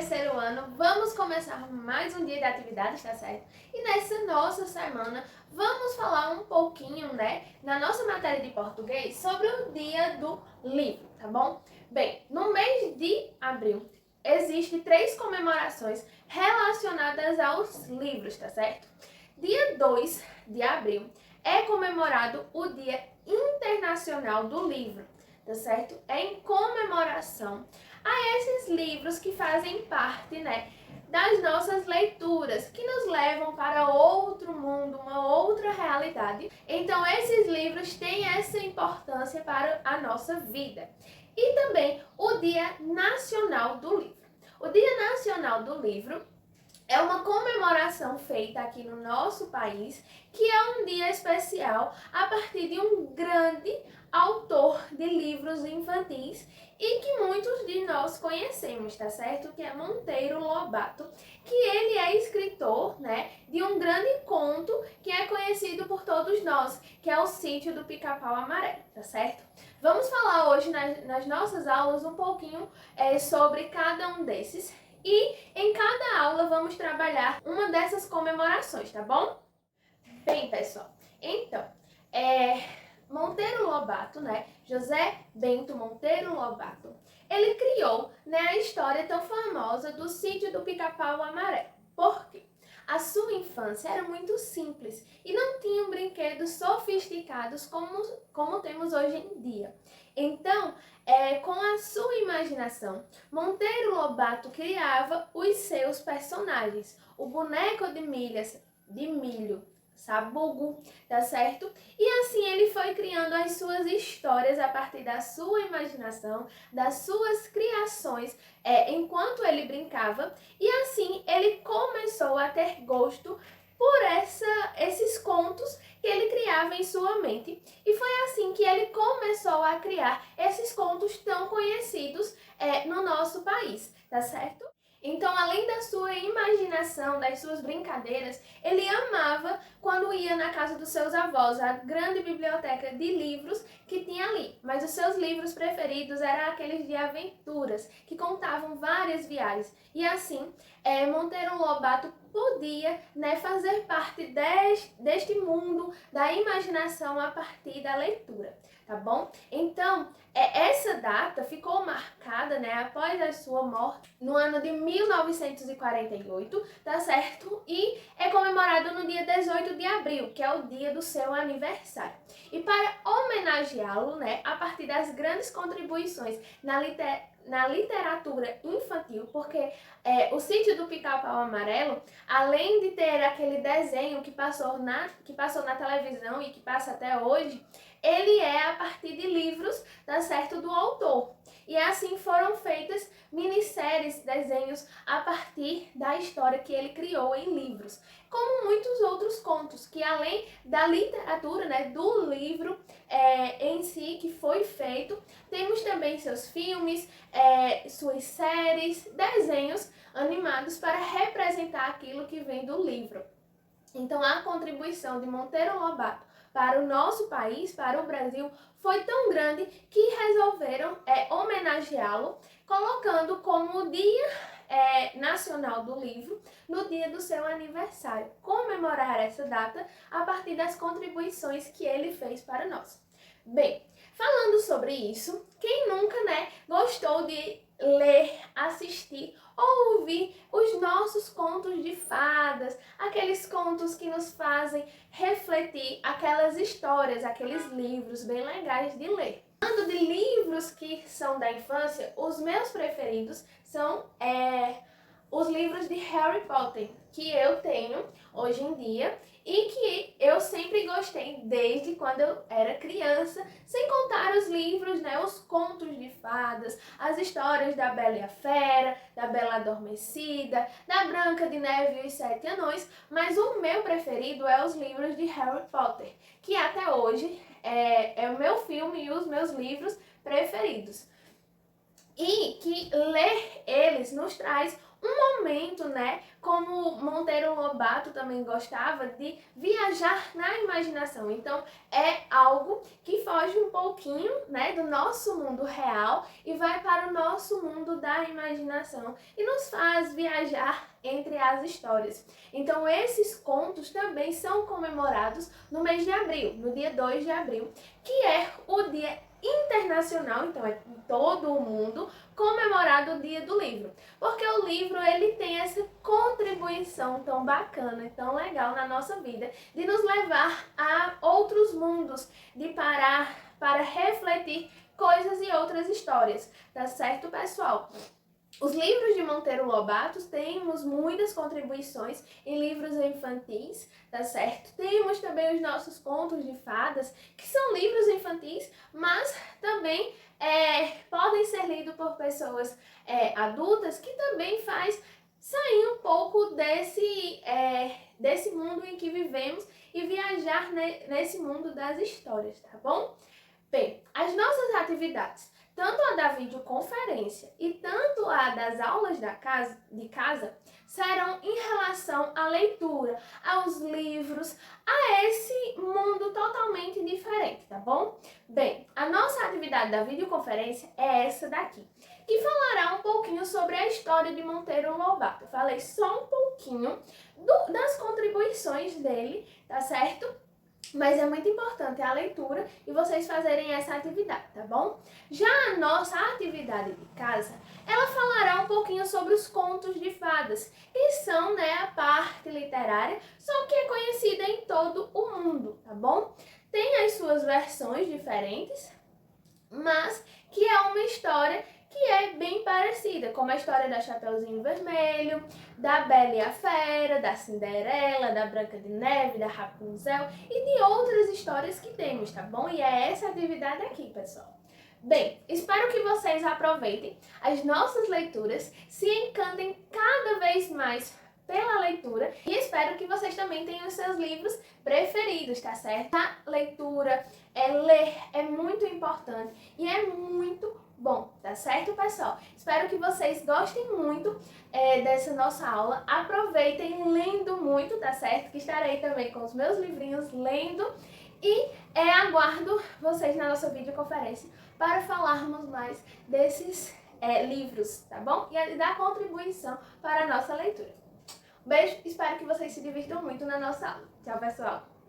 terceiro ano, vamos começar mais um dia de atividades, tá certo? E nessa nossa semana, vamos falar um pouquinho, na nossa matéria de português, sobre o dia do livro, tá bom? Bem, no mês de abril, existem 3 comemorações relacionadas aos livros, tá certo? Dia 2 de abril é comemorado o Dia Internacional do Livro, tá certo? É em comemoração a esses livros que fazem parte, das nossas leituras, que nos levam para outro mundo, uma outra realidade. Então, esses livros têm essa importância para a nossa vida. E também o Dia Nacional do Livro. O Dia Nacional do Livro é uma comemoração feita aqui no nosso país, que é um dia especial a partir de um grande autor de livros infantis e que muitos de nós conhecemos, tá certo? Que é Monteiro Lobato, que ele é escritor, de um grande conto que é conhecido por todos nós, que é o Sítio do Pica-Pau Amarelo, tá certo? Vamos falar hoje nas nossas aulas um pouquinho sobre cada um desses. E em cada aula vamos trabalhar uma dessas comemorações, tá bom? Bem, pessoal, então, Monteiro Lobato, José Bento Monteiro Lobato, ele criou, a história tão famosa do Sítio do Pica-Pau Amarelo. Por quê? A sua infância era muito simples e não tinham brinquedos sofisticados como temos hoje em dia. Então, com a sua imaginação, Monteiro Lobato criava os seus personagens. O boneco de milho, Sabugo, tá certo? E assim ele foi criando as suas histórias a partir da sua imaginação, das suas criações, enquanto ele brincava. E assim ele começou a ter gosto por esses contos que ele criava em sua mente. E foi assim que ele começou a criar esses contos tão conhecidos no nosso país, tá certo? Então, além da sua imaginação, das suas brincadeiras, ele amava quando ia na casa dos seus avós, a grande biblioteca de livros que tinha ali. Mas os seus livros preferidos eram aqueles de aventuras, que contavam várias viagens. E assim, Monteiro Lobato podia fazer parte deste mundo da imaginação a partir da leitura, tá bom? Então, essa data ficou marcada, após a sua morte, no ano de 1948, tá certo? E é comemorado no dia 18 de abril, que é o dia do seu aniversário. E para homenageá-lo, a partir das grandes contribuições na literatura infantil, porque o Sítio do Pica-Pau Amarelo, além de ter aquele desenho que passou na televisão e que passa até hoje, ele é a partir de livros, tá certo, do autor. E assim foram feitas minisséries, desenhos a partir da história que ele criou em livros. Como muitos outros contos, que além da literatura, do livro em si que foi feito, temos também seus filmes, suas séries, desenhos animados para representar aquilo que vem do livro. Então, a contribuição de Monteiro Lobato para o nosso país, para o Brasil, foi tão grande que resolveram homenageá-lo, colocando como o Dia Nacional do Livro no dia do seu aniversário. Comemorar essa data a partir das contribuições que ele fez para nós. Bem, falando sobre isso, quem nunca, gostou de ler, assistir ou ouvir os nossos contos de fadas, aqueles contos que nos fazem refletir, aquelas histórias, aqueles livros bem legais de ler. Falando de livros que são da infância, os meus preferidos são os livros de Harry Potter, que eu tenho hoje em dia e que eu sempre gostei desde quando eu era criança, sem contar os livros, os contos de fadas, as histórias da Bela e a Fera, da Bela Adormecida, da Branca de Neve e os 7 Anões, mas o meu preferido é os livros de Harry Potter, que até hoje é o meu filme e os meus livros preferidos. E que ler eles nos traz um momento, né, como Monteiro Lobato também gostava de viajar na imaginação. Então, é algo que foge um pouquinho, né, do nosso mundo real e vai para o nosso mundo da imaginação e nos faz viajar entre as histórias. Então, esses contos também são comemorados no mês de abril, no dia 2 de abril, que é o dia internacional, então é em todo o mundo, comemorado o Dia do Livro. Porque o livro, ele tem essa contribuição tão bacana e tão legal na nossa vida, de nos levar a outros mundos, de parar para refletir coisas e outras histórias, tá certo, pessoal? Os livros de Monteiro Lobato temos muitas contribuições em livros infantis, tá certo? Temos também os nossos contos de fadas, que são livros infantis, mas também podem ser lidos por pessoas adultas, que também faz sair um pouco desse mundo em que vivemos e viajar nesse mundo das histórias, tá bom? Bem, as nossas atividades, tanto a da videoconferência e tanto a das aulas de casa, serão em relação à leitura, aos livros, a esse mundo totalmente diferente, tá bom? Bem, a nossa atividade da videoconferência é essa daqui, que falará um pouquinho sobre a história de Monteiro Lobato. Eu falei só um pouquinho das contribuições dele, tá certo? Mas é muito importante a leitura e vocês fazerem essa atividade, tá bom? Já a nossa atividade de casa, ela falará um pouquinho sobre os contos de fadas, que são, né, a parte literária, só que é conhecida em todo o mundo, tá bom? Tem as suas versões diferentes, mas que é uma história que é bem parecida, como a história da Chapeuzinho Vermelho, da Bela e a Fera, da Cinderela, da Branca de Neve, da Rapunzel e de outras histórias que temos, tá bom? E é essa atividade aqui, pessoal. Bem, espero que vocês aproveitem as nossas leituras, se encantem cada vez mais pela leitura e espero que vocês também tenham os seus livros preferidos, tá certo? A leitura, ler é muito importante e é muito bom, tá certo, pessoal? Espero que vocês gostem muito dessa nossa aula. Aproveitem lendo muito, tá certo? Que estarei também com os meus livrinhos lendo e aguardo vocês na nossa videoconferência para falarmos mais desses livros, tá bom? E dar contribuição para a nossa leitura. Beijo, espero que vocês se divirtam muito na nossa aula. Tchau, pessoal!